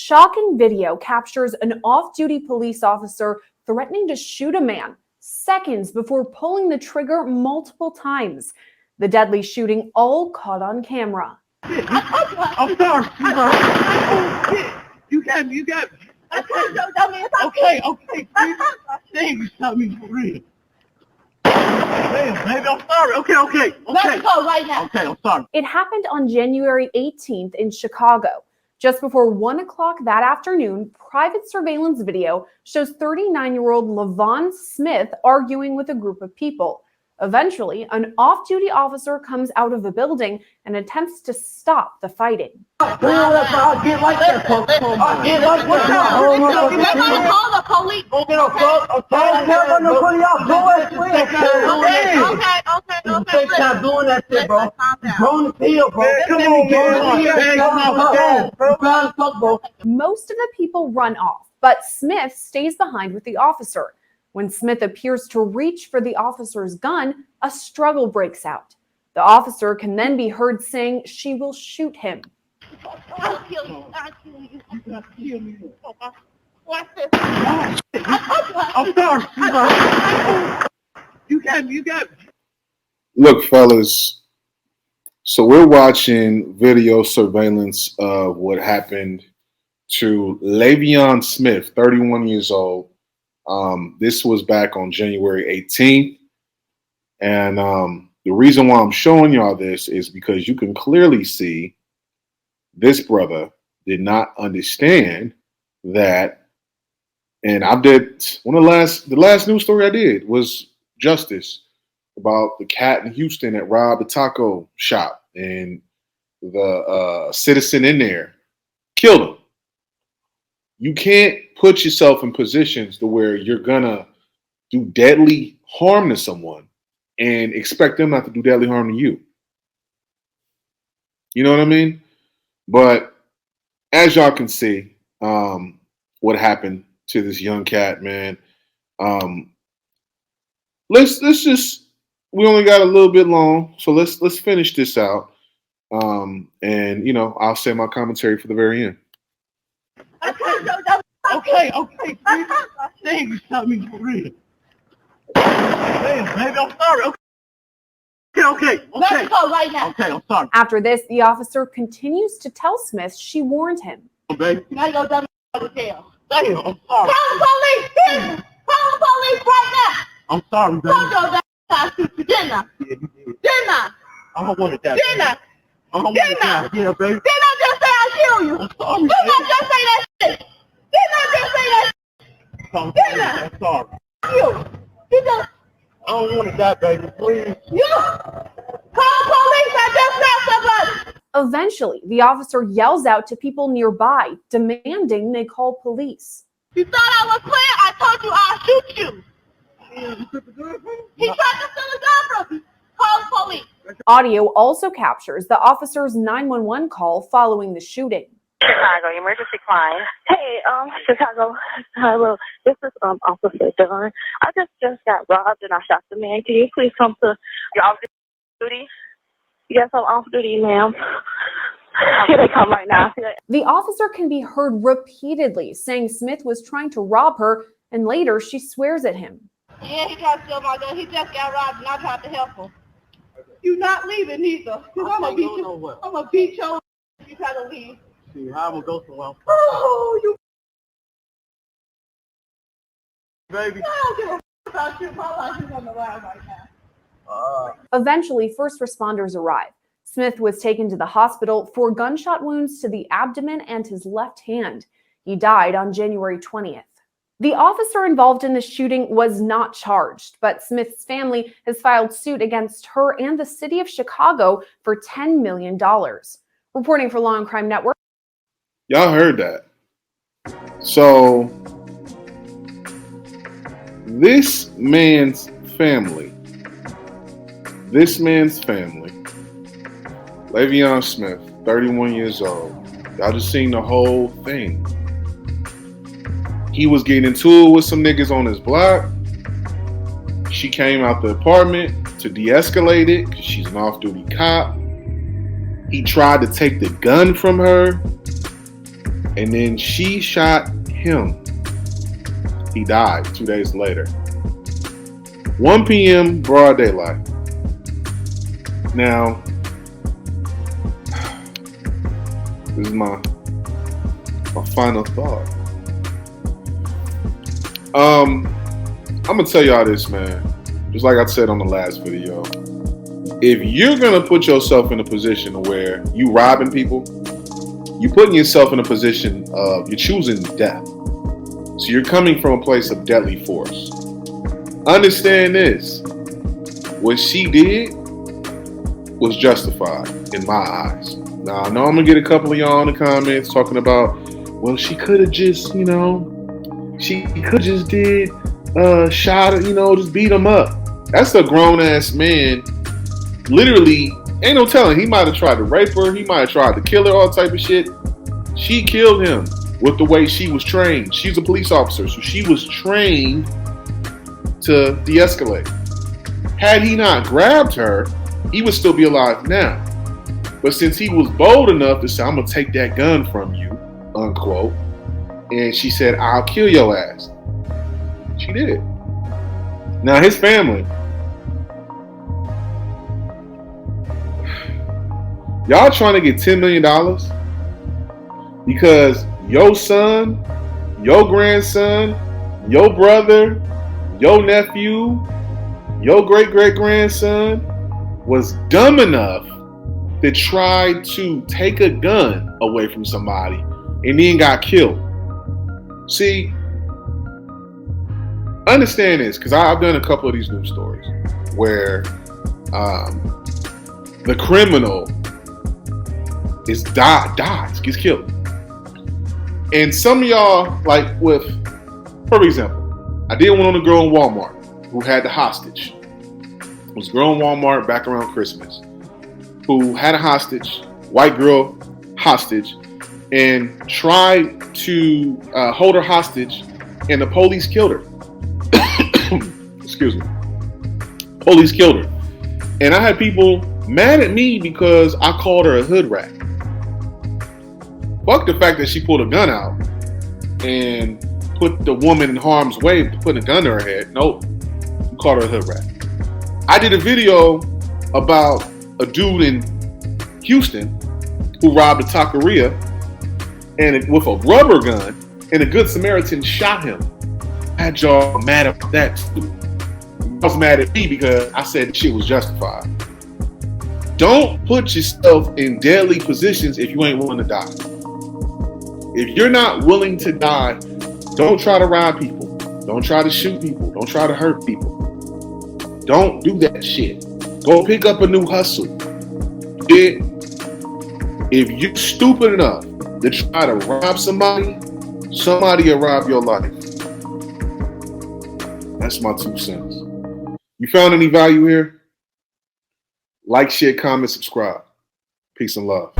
Shocking video captures an off-duty police officer threatening to shoot a man seconds before pulling the trigger multiple times. The deadly shooting all caught on camera. I'm sorry. You got me. Okay. Dang, you shot me for real. Damn, baby, I'm sorry. Okay. Let's go right now. Okay, I'm sorry. It happened on January 18th in Chicago. Just before 1 o'clock that afternoon, private surveillance video shows 39-year-old Leevon Smith arguing with a group of people. Eventually, an off-duty officer comes out of the building and attempts to stop the fighting. Call the police. Most of the people run off, but Smith stays behind with the officer. When Smith appears to reach for the officer's gun, a struggle breaks out. The officer can then be heard saying she will shoot him. I'll kill you. You got to kill me. Watch this. I'm sorry. You got me. Look, fellas, so we're watching video surveillance of what happened to Leevon Smith, 31 years old. This was back on January 18th. And the reason why I'm showing y'all this is because you can clearly see this brother did not understand that. And I did the last news story I did was Justice about the cat in Houston that robbed a taco shop, and the citizen in there killed him. You can't put yourself in positions to where you're gonna do deadly harm to someone and expect them not to do deadly harm to you. You know what I mean? But as y'all can see, what happened to this young cat, man. Let's just, we only got a little bit long, so let's finish this out. And you know, I'll say my commentary for the very end. Okay. Dang, you shot me for real. Damn, baby, I'm sorry. Okay. Let's go right now. Okay, I'm sorry. After this, the officer continues to tell Smith she warned him. Baby. Now you go down to jail. Damn, I'm sorry. Call the police. Call the police right now. I'm sorry, baby. Don't go down to dinner. Yeah, you did. Dinner. I don't want it that. Dinner. I don't want it that. Yeah, baby. Did I just say I'll kill you? I'm sorry, Did baby. I just say that shit? Did I just say that I'm sorry. shit? You just, I don't want it that, baby. Please. you. Call police. I just shot somebody. Eventually, the officer yells out to people nearby, demanding they call police. You thought I was playing? I told you I'll shoot you. You took the gun from me? He tried to steal the gun from me. Call the police. Audio also captures the officer's 911 call following the shooting. Chicago, emergency line. Hey, Chicago, hello. This is Officer Dunn. I just got robbed and I shot the man. Can you please come to your off duty? Yes, I'm off duty, ma'am. Here they come right now. The officer can be heard repeatedly saying Smith was trying to rob her, and later she swears at him. Yeah, he tried to steal my gun. He just got robbed and I tried to help him. You're not leaving either. I'm gonna beat you. I'm gonna beat you if you try to leave. See, how I'm gonna go somewhere. Oh, you Baby. I don't give a f- about you. My life is on the line right now. Eventually, first responders arrive. Smith was taken to the hospital for gunshot wounds to the abdomen and his left hand. He died on January 20th. The officer involved in the shooting was not charged, but Smith's family has filed suit against her and the city of Chicago for $10 million. Reporting for Law and Crime Network. Y'all heard that. So this man's family, Leevon Smith, 31 years old. Y'all just seen the whole thing. He was getting into it with some niggas on his block. She came out the apartment to de-escalate it because she's an off-duty cop. He tried to take the gun from her. and then she shot him. He died 2 days later. 1 p.m. broad daylight. Now, this is my final thought. I'm gonna tell y'all this, man. Just like I said on the last video, if you're gonna put yourself in a position where you robbing people, you're putting yourself in a position of you're choosing death. So you're coming from a place of deadly force. Understand this: what she did was justified in my eyes. Now I know I'm gonna get a couple of y'all in the comments talking about, well, she could have just, she could just did shot her, just beat him up. That's a grown ass man. Literally, ain't no telling. He might have tried to rape her. He might have tried to kill her, all type of shit. She killed him with the way she was trained. She's a police officer, so she was trained to de-escalate. Had he not grabbed her, he would still be alive now. But since he was bold enough to say, I'm going to take that gun from you, unquote, and she said, I'll kill your ass. She did. Now his family, y'all trying to get $10 million because your son, your grandson, your brother, your nephew, your great-great-grandson was dumb enough to try to take a gun away from somebody and then got killed. See, understand this, because I've done a couple of these news stories where the criminal dies, gets killed. And some of y'all, like with, for example, I did one on a girl in Walmart who had the hostage. It was a girl in Walmart back around Christmas who had a hostage, white girl hostage, and tried to hold her hostage, and the police killed her. Excuse me. Police killed her. And I had people mad at me because I called her a hood rat. Fuck the fact that she pulled a gun out and put the woman in harm's way, putting a gun to her head. Nope. You called her a hood rat. I did a video about a dude in Houston who robbed a taqueria and with a rubber gun, and a Good Samaritan shot him. I had y'all mad about that too. I was mad at me because I said shit was justified. Don't put yourself in deadly positions if you ain't willing to die. If you're not willing to die, don't try to rob people. Don't try to shoot people. Don't try to hurt people. Don't do that shit. Go pick up a new hustle. If you're stupid enough to try to rob somebody will rob your life. That's my 2 cents. You found any value here? Like, share, comment, subscribe. Peace and love.